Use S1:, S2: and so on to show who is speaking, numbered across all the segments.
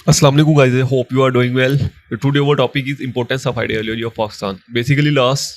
S1: Assalamu alaikum guys, I hope you are doing well. Today our topic is importance of ideology of Pakistan. Basically last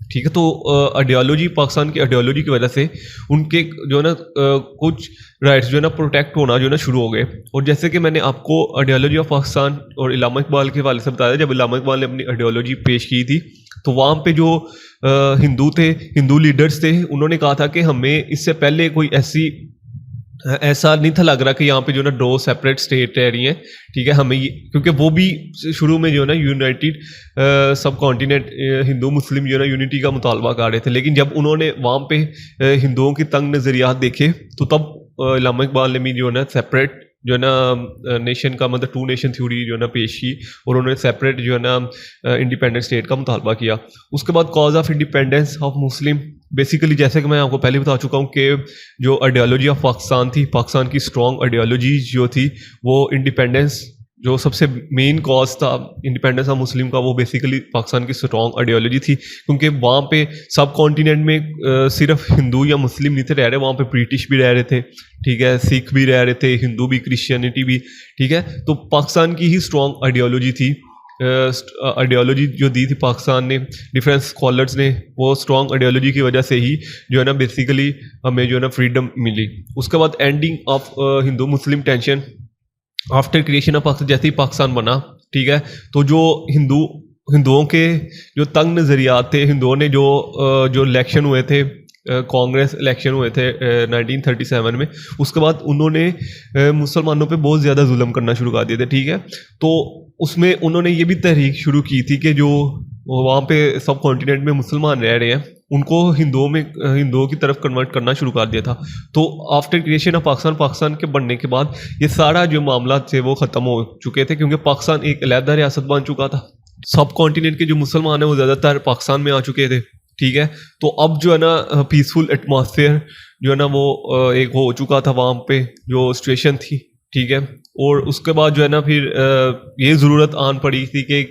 S1: ٹھیک ہے. تو ideology, Pakistan کی ideology کی وجہ سے ان کے جو ہے نا کچھ رائٹس جو ہے نا پروٹیکٹ ہونا جو ہے نا شروع ہو گئے. اور جیسے کہ میں نے آپ کو آئیڈیالوجی آف پاکستان اور علامہ اقبال کے حوالے سے بتایا, جب علامہ اقبال نے اپنی آئیڈیالوجی پیش کی تھی تو وہاں پہ جو ہندو تھے, ہندو لیڈرز تھے, انہوں نے کہا تھا کہ ہمیں اس سے پہلے کوئی ایسا نہیں تھا لگ رہا کہ یہاں پہ جو ہے نا دو سیپریٹ اسٹیٹ رہ رہی ہیں. ٹھیک ہے, ہمیں کیونکہ وہ بھی شروع میں جو ہے نا یونائٹیڈ سب کانٹیننٹ ہندو مسلم جو ہے نا یونٹی کا مطالبہ کر رہے تھے. لیکن جب انہوں نے وہاں پہ ہندوؤں کی تنگ نظریات دیکھے تو تب علامہ اقبال نے بھی جو ہے نا سیپریٹ جو ہے نا نیشن کا مطلب 2 نیشن تھیوری جو ہے نا پیش کی, اور انہوں نے سیپریٹ جو ہے نا انڈیپینڈنٹ اسٹیٹ کا مطالبہ کیا. اس کے بعد cause of independence of Muslim, basically جیسے کہ میں آپ کو پہلے بتا چکا ہوں کہ جو آئیڈیالوجی آف پاکستان تھی, پاکستان کی اسٹرانگ آئیڈیالوجی جو تھی وہ انڈیپینڈنس, جو سب سے مین کاز تھا انڈیپینڈنس آف مسلم کا, وہ بیسیکلی پاکستان کی اسٹرانگ آئیڈیالوجی تھی. کیونکہ وہاں پہ سب کانٹیننٹ میں صرف ہندو یا مسلم نہیں تھے رہ رہے, وہاں پہ برٹش بھی رہ رہے تھے, ٹھیک ہے, سکھ بھی رہ رہے تھے, ہندو بھی, کرسچینٹی بھی, ٹھیک ہے. تو پاکستان کی ہی اسٹرانگ آئیڈیالوجی تھی, آئیڈیالوجی جو دی تھی پاکستان نے, ڈفرینٹ اسکالرس نے, وہ اسٹرانگ آئیڈیالوجی کی وجہ سے ہی جو ہے نا بیسیکلی ہمیں جو ہے نا فریڈم ملی. اس کے بعد ending of Hindu Muslim tension after creation of Pakistan, جیسے ہی پاکستان بنا, ٹھیک ہے, تو جو ہندوؤں کے جو تنگ نظریات تھے, ہندوؤں نے جو الیکشن ہوئے تھے, کانگریس الیکشن ہوئے تھے 1937 میں, اس کے بعد انہوں نے مسلمانوں پہ بہت زیادہ ظلم کرنا شروع کر دیے تھے. ٹھیک ہے, تو اس میں انہوں نے یہ بھی تحریک شروع کی تھی کہ جو وہاں پہ سب کانٹیننٹ میں مسلمان رہ رہے ہیں ان کو ہندوؤں کی طرف کنورٹ کرنا شروع کر دیا تھا. تو آفٹر کریشن آف پاکستان کے بننے کے بعد یہ سارا جو معاملات تھے وہ ختم ہو چکے تھے, کیونکہ پاکستان ایک علیحدہ ریاست بن چکا تھا. سب کانٹیننٹ کے جو مسلمان ہیں وہ زیادہ تر پاکستان میں آ چکے تھے. ٹھیک ہے, تو اب جو ہے نا پیسفل ایٹماسفیئر جو ہے نا وہ ایک ہو چکا تھا وہاں پہ جو سچویشن تھی. ٹھیک ہے, اور اس کے بعد جو ہے نا پھر یہ ضرورت آن پڑی تھی کہ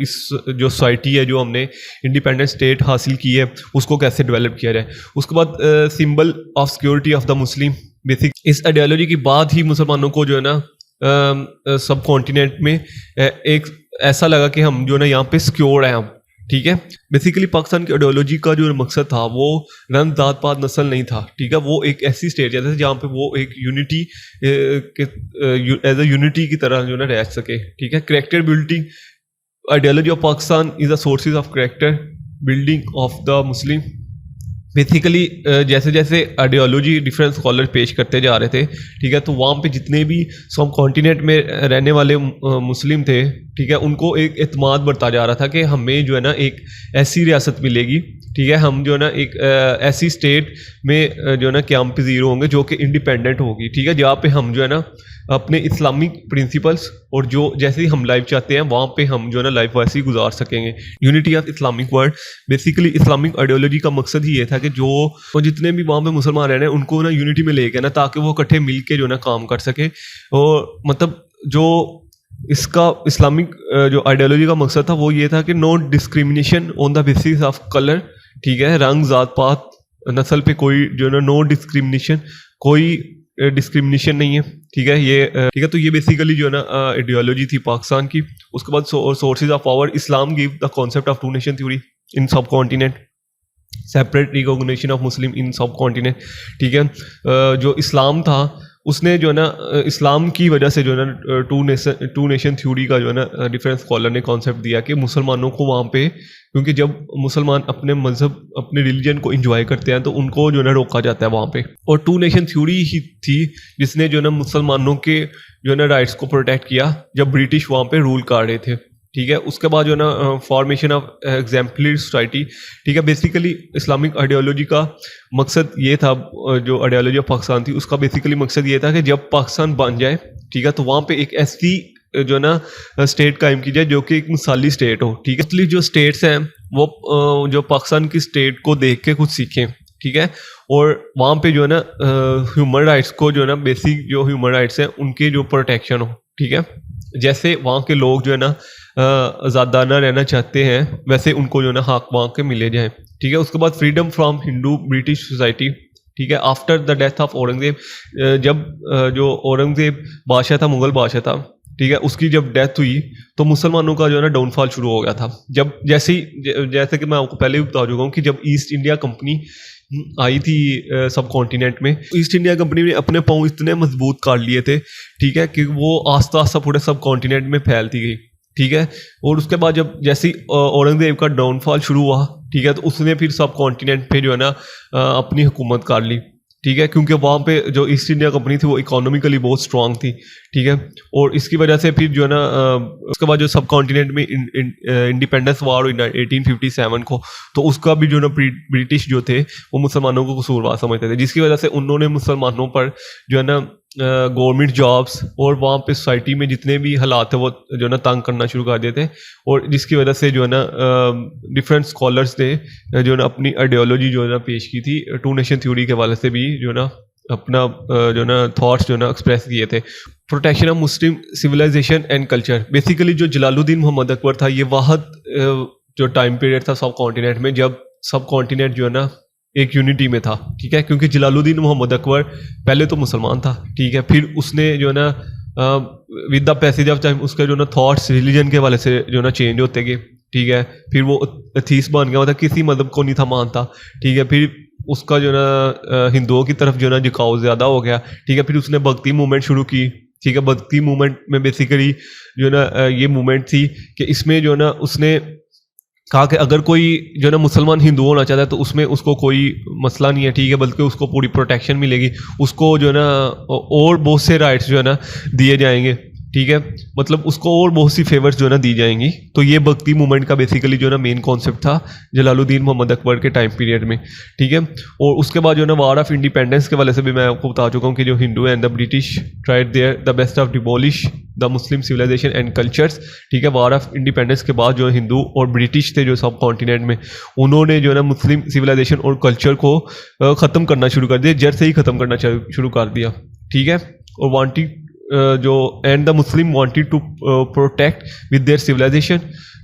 S1: اس جو سوسائٹی ہے جو ہم نے انڈیپینڈنٹ اسٹیٹ حاصل کی ہے اس کو کیسے ڈیولپ کیا جائے. اس کے بعد symbol of security of the Muslim, basic اس آئیڈیالوجی کی بعد ہی مسلمانوں کو جو ہے نا سب کانٹیننٹ میں ایک ایسا لگا کہ ہم جو ہے نا یہاں پہ سیکیور ہیں ہم. ٹھیک ہے, بیسیکلی پاکستان کی آئیڈیالوجی کا جو مقصد تھا وہ رنگ ذات پات نسل نہیں تھا. ٹھیک ہے, وہ ایک ایسی اسٹیٹ جیسے جہاں پہ وہ ایک یونٹی ایز اے یونٹی کی طرح جو ہے نا رہ سکے. ٹھیک ہے, character building, ideology of Pakistan is the sources of character building of the Muslim. Basically جیسے جیسے آئیڈیالوجی ڈفرینٹ اسکالر پیش کرتے جا رہے تھے, ٹھیک ہے, تو وہاں پہ جتنے بھی سب کانٹیننٹ میں رہنے والے مسلم تھے, ٹھیک ہے, ان کو ایک اعتماد بڑھتا جا رہا تھا کہ ہمیں جو ہے نا ایک ایسی ریاست ملے گی. ٹھیک ہے, ہم جو ہے نا ایک ایسی اسٹیٹ میں جو ہے نا قیام پذیر ہوں گے جو کہ انڈیپینڈنٹ ہوگی. ٹھیک ہے, جہاں پہ ہم جو ہے نا اپنے اسلامک پرنسپلس اور جو جیسے ہم لائف چاہتے ہیں وہاں پہ ہم جو ہے نا لائف ویسے ہی گزار سکیں گے. Unity of Islamic world, basically Islamic ideology کا مقصد ہی یہ تھا کہ جو جتنے بھی وہاں پہ مسلمان رہ رہے ہیں ان کو نا یونٹی میں لے کے نا, تاکہ وہ اکٹھے مل کے جو ہے نا کام کر سکے. اور مطلب جو اس کا اسلامک جو آئیڈیالوجی کا مقصد تھا وہ یہ تھا کہ no discrimination on the basis of colour. ٹھیک ہے, رنگ ذات پات نسل پہ کوئی جو ہے نا نو ڈسکریمنیشن, کوئی ڈسکریمنیشن نہیں ہے. ٹھیک ہے, یہ ٹھیک ہے, تو یہ بیسیکلی جو ہے نا آئیڈیالوجی تھی پاکستان کی. اس کے بعد sources of power, Islam give the concept of 2 nation theory in sub continent, separate recognition of Muslim in sub continent. ٹھیک ہے, جو اسلام تھا اس نے جو ہے نا اسلام کی وجہ سے جو ہے نا 2 نیشن تھیوری کا جو ہے نا ڈفرینٹ اسکالر نے کانسیپٹ دیا کہ مسلمانوں کو وہاں پہ, کیونکہ جب مسلمان اپنے مذہب اپنے ریلیجن کو انجوائے کرتے ہیں تو ان کو جو ہے نا روکا جاتا ہے وہاں پہ. اور 2 نیشن تھیوری ہی تھی جس نے جو ہے نا مسلمانوں کے جو ہے نا رائٹس کو پروٹیکٹ کیا جب برٹش وہاں پہ رول کر رہے تھے. ٹھیک ہے, اس کے بعد جو ہے نا فارمیشن آف ایگزامپلری سوسائٹی. ٹھیک ہے, بیسیکلی اسلامک آئیڈیالوجی کا مقصد یہ تھا, جو آئیڈیالوجی آف پاکستان تھی اس کا بیسیکلی مقصد یہ تھا کہ جب پاکستان بن جائے, ٹھیک ہے, تو وہاں پہ ایک ایسی جو ہے نا اسٹیٹ قائم کی جائے جو کہ ایک مثالی اسٹیٹ ہو. ٹھیک ہے, اس لیے جو اسٹیٹس ہیں وہ جو پاکستان کی اسٹیٹ کو دیکھ کے کچھ سیکھیں. ٹھیک ہے, اور وہاں پہ جو ہے نا ہیومن رائٹس کو جو ہے نا بیسک جو ہیومن رائٹس ہیں ان کے جو پروٹیکشن ہو. ٹھیک ہے, جیسے وہاں کے لوگ جو ہے نا آزادانہ رہنا چاہتے ہیں ویسے ان کو جو ہے نا حق وہاں کے ملے جائیں. ٹھیک ہے, اس کے بعد freedom from Hindu British society. ٹھیک ہے, after the death of Aurangzeb, جب جو اورنگزیب بادشاہ تھا, مغل بادشاہ تھا, ٹھیک ہے, اس کی جب ڈیتھ ہوئی تو مسلمانوں کا جو ہے نا ڈاؤن فال شروع ہو گیا تھا. جب جیسے کہ میں آپ کو پہلے بھی بتا چکا ہوں کہ جب ایسٹ انڈیا کمپنی آئی تھی سب کانٹیننٹ میں, ایسٹ انڈیا کمپنی نے اپنے پاؤں اتنے مضبوط کر لیے تھے, ٹھیک ہے, کہ وہ آہستہ آہستہ پورے سب کانٹیننٹ میں پھیلتی گئی, ٹھیک ہے. اور اس کے بعد جب جیسے اورنگزیب کا ڈاؤن فال شروع ہوا, ٹھیک ہے, تو اس نے پھر سب کانٹیننٹ پہ جو ہے نا اپنی حکومت کر لی, ٹھیک ہے, کیونکہ وہاں پہ جو ایسٹ انڈیا کمپنی تھی وہ اکانومیکلی بہت اسٹرانگ تھی, ٹھیک ہے. اور اس کی وجہ سے پھر جو ہے نا اس کے بعد جو سب کانٹیننٹ میں انڈیپینڈنس وار ہوئی 1857 کو, تو اس کا بھی جو ہے نا برٹش جو تھے وہ مسلمانوں کو قصوروار سمجھتے تھے, جس کی وجہ سے انہوں نے مسلمانوں پر جو ہے نا گورنمنٹ جابس اور وہاں پہ سوسائٹی میں جتنے بھی حالات تھے وہ جو ہے نا تنگ کرنا شروع کر دیتے, اور جس کی وجہ سے جو ہے نا ڈفرینٹ اسکالرس نے جو ہے نا اپنی آئیڈیالوجی جو ہے نا پیش کی تھی, ٹو نیشن تھیوری کے حوالے سے بھی جو ہے نا اپنا جو ہے نا تھاٹس جو ہے نا ایکسپریس کیے تھے. Protection of Muslim civilization and culture, basically جو جلال الدین محمد اکبر تھا, یہ واحد جو ٹائم پیریڈ تھا سب کانٹیننٹ میں جب سب کانٹیننٹ جو ہے نا ایک یونٹی میں تھا, ٹھیک ہے, کیونکہ جلال الدین محمد اکبر پہلے تو مسلمان تھا, ٹھیک ہے, پھر اس نے جو ہے نا with the passage of time اس کے جو ہے نا تھاٹس ریلیجن کے حوالے سے جو ہے نا چینج ہوتے گئے, ٹھیک ہے, پھر وہ ایتھیسٹ بن گیا, مطلب کسی مذہب کو نہیں تھا مانتا, ٹھیک ہے, پھر اس کا جو ہے نا ہندوؤں کی طرف جو ہے نا جھکاؤ زیادہ ہو گیا, ٹھیک ہے, پھر اس نے بھکتی موومنٹ شروع کی, ٹھیک ہے. بھکتی موومنٹ میں بیسیکلی جو ہے نا یہ موومنٹ تھی کہ اس میں جو ہے نا اس نے کہا کہ اگر کوئی جو ہے نا مسلمان ہندو ہونا چاہتا ہے تو اس میں اس کو کوئی مسئلہ نہیں ہے, ٹھیک ہے, بلکہ اس کو پوری پروٹیکشن ملے گی, اس کو جو ہے نا اور بہت سے رائٹس جو ہے نا دیے جائیں گے, ٹھیک ہے, مطلب اس کو اور بہت سی فیورز جو ہے نا دی جائیں گی. تو یہ بھکتی موومنٹ کا بیسیکلی جو ہے نا مین کانسیپٹ تھا جلال الدین محمد اکبر کے ٹائم پیریڈ میں, ٹھیک ہے. اور اس کے بعد جو ہے نا وار آف انڈیپینڈنس کے والے سے بھی میں آپ کو بتا چکا ہوں کہ جو Hindu and the British tried their the best of demolish the Muslim civilization and cultures, ٹھیک ہے. وار آف انڈیپینڈنس کے بعد جو ہندو اور برٹش تھے جو سب کانٹیننٹ میں, انہوں نے جو ہے نا مسلم سویلائزیشن اور کلچر کو ختم کرنا شروع کر دیا, جڑ سے ہی ختم کرنا شروع کر دیا, ٹھیک ہے. اور وانٹیڈ جو and the Muslim wanted to protect with their civilization,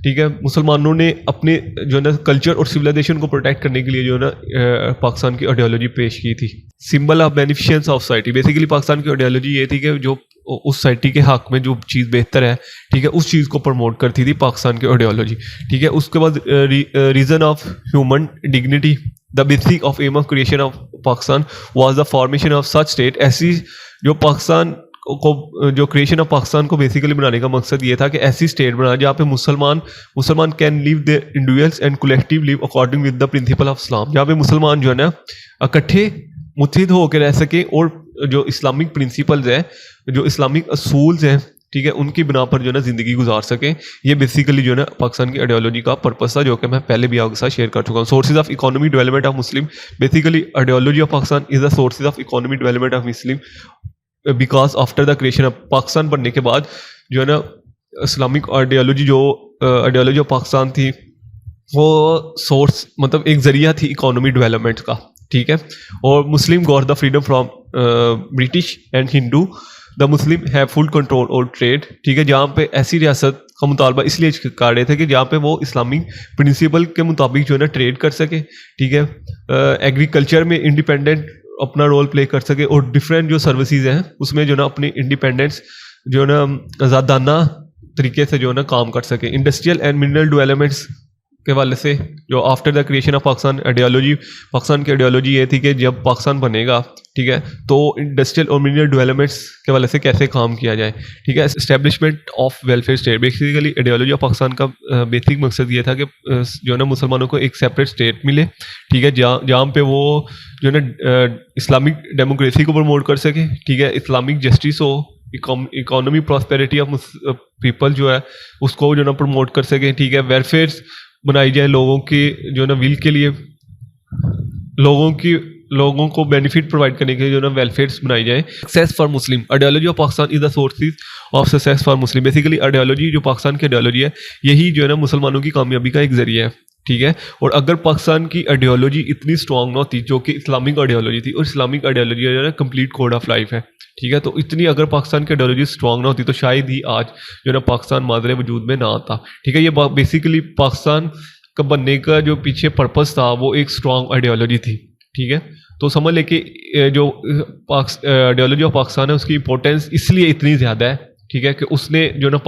S1: ٹھیک ہے. مسلمانوں نے اپنے جو ہے نا کلچر اور سویلائزیشن کو پروٹیکٹ کرنے کے لیے جو ہے نا پاکستان کی آئیڈیالوجی پیش کی تھی. Symbol of beneficence of society, basically Pakistan کی آئیڈیالوجی یہ تھی کہ جو اس سوسائٹی کے حق میں جو چیز بہتر ہے, ٹھیک ہے, اس چیز کو پروموٹ کرتی تھی پاکستان کی آئیڈیالوجی, ٹھیک ہے. اس کے بعد reason of human dignity, the basic of aim of creation of Pakistan was the formation of such state. ایسی جو پاکستان کو جو کریشن آف پاکستان کو بیسیکلی بنانے کا مقصد یہ تھا کہ ایسی اسٹیٹ بنا جہاں پہ مسلمان can live their individuals and collective live according with the principle of Islam, جہاں پہ مسلمان جو ہے نا اکٹھے متحد ہو کے رہ سکیں اور جو اسلامک پرنسپلز ہیں, جو اسلامک اصولز ہیں, ٹھیک ہے, ان کی بنا پر جو ہے نا زندگی گزار سکیں. یہ بیسیکلی جو ہے نا پاکستان کی آئیڈیالوجی کا پرپس تھا, جو کہ میں پہلے بھی آپ کے ساتھ شیئر کر چکا ہوں. Sources of economy development of Muslim, basically ideology of Pakistan is the sources of economy development of Muslim, because after the creation of Pakistan بننے کے بعد جو ہے نا اسلامک آئیڈیالوجی آف پاکستان تھی وہ سورس مطلب ایک ذریعہ تھی اکانومی ڈیولپمنٹ کا, ٹھیک ہے. اور Muslim got the freedom from British and Hindu, the Muslim have full control over trade, ٹھیک ہے, جہاں پہ ایسی ریاست کا مطالبہ اس لیے کر رہے تھے کہ جہاں پہ وہ اسلامک پرنسپل کے مطابق جو ہے نا ٹریڈ کر سکے, ٹھیک ہے, ایگریکلچر میں انڈیپینڈنٹ اپنا رول پلے کر سکے, اور ڈفرینٹ جو سروسز ہیں اس میں جو ہے نا اپنی انڈیپینڈنس جو ہے نا آزادانہ طریقے سے جو ہے نا کام کر سکے. انڈسٹریل اینڈ منرل ڈیولپمنٹس کے والے سے جو after the creation of Pakistan کی آئیڈیالوجی یہ تھی کہ جب پاکستان بنے گا, ٹھیک ہے, تو انڈسٹریل اور منرل ڈیولپمنٹس کے والے سے کیسے کام کیا جائے, ٹھیک ہے. Establishment of welfare state, basically ideology of Pakistan کا بیسک مقصد یہ تھا کہ جو ہے نا مسلمانوں کو ایک سیپریٹ اسٹیٹ ملے, ٹھیک ہے, جہاں پہ وہ جو ہے نا اسلامک ڈیموکریسی کو پروموٹ کر سکے, ٹھیک ہے, Islamic justice who, economy prosperity of people جو ہے اس کو جو ہے نا پروموٹ کر سکیں, ٹھیک ہے. ویلفیئرس بنائی جائے لوگوں کی جو ہے نا ول کے لیے, لوگوں کو بینیفٹ پرووائڈ کرنے کے لیے جو ہے نا ویلفیئرس بنائی جائیں. Success for Muslim, ideology of Pakistan is the sources of success for Muslim, basically ideology جو پاکستان کی آئیڈیالوجی ہے یہی جو ہے نا مسلمانوں کی کامیابی کا ایک ذریعہ ہے, ٹھیک ہے. اور اگر پاکستان کی آئیڈیالوجی اتنی اسٹرانگ نہ ہوتی جو کہ اسلامک آئیڈیالوجی تھی, اور اسلامک آئیڈیالوجی جو ہے نا کمپلیٹ کوڈ آف لائف ہے, ٹھیک ہے, تو اتنی اگر پاکستان کی آئیڈیالوجی اسٹرانگ نہ ہوتی تو شاید ہی آج جو ہے نا پاکستان ماضر وجود میں نہ آتا, ٹھیک ہے. یہ بیسیکلی پاکستان کا بننے کا جو پیچھے پرپس تھا وہ ایک اسٹرانگ آئیڈیالوجی تھی, ٹھیک ہے. تو سمجھ لے کہ جو آئیڈیالوجی آف پاکستان ہے اس کی امپورٹینس اس لیے اتنی زیادہ ہے ٹھیک ہے, کہ اس نے جو ہے نا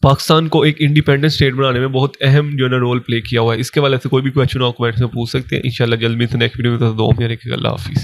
S1: پاکستان کو ایک انڈیپینڈنٹ اسٹیٹ بنانے میں بہت اہم جو ہے نا رول پلے کیا ہوا ہے. اس کے والے سے کوئی بھی کویشچن ہو کمنٹس میں پوچھ سکتے ہیں. انشاءاللہ جلد ملتے ہیں نیکسٹ ویڈیو میں. دعا میں رکھیے گا. اللہ حافظ.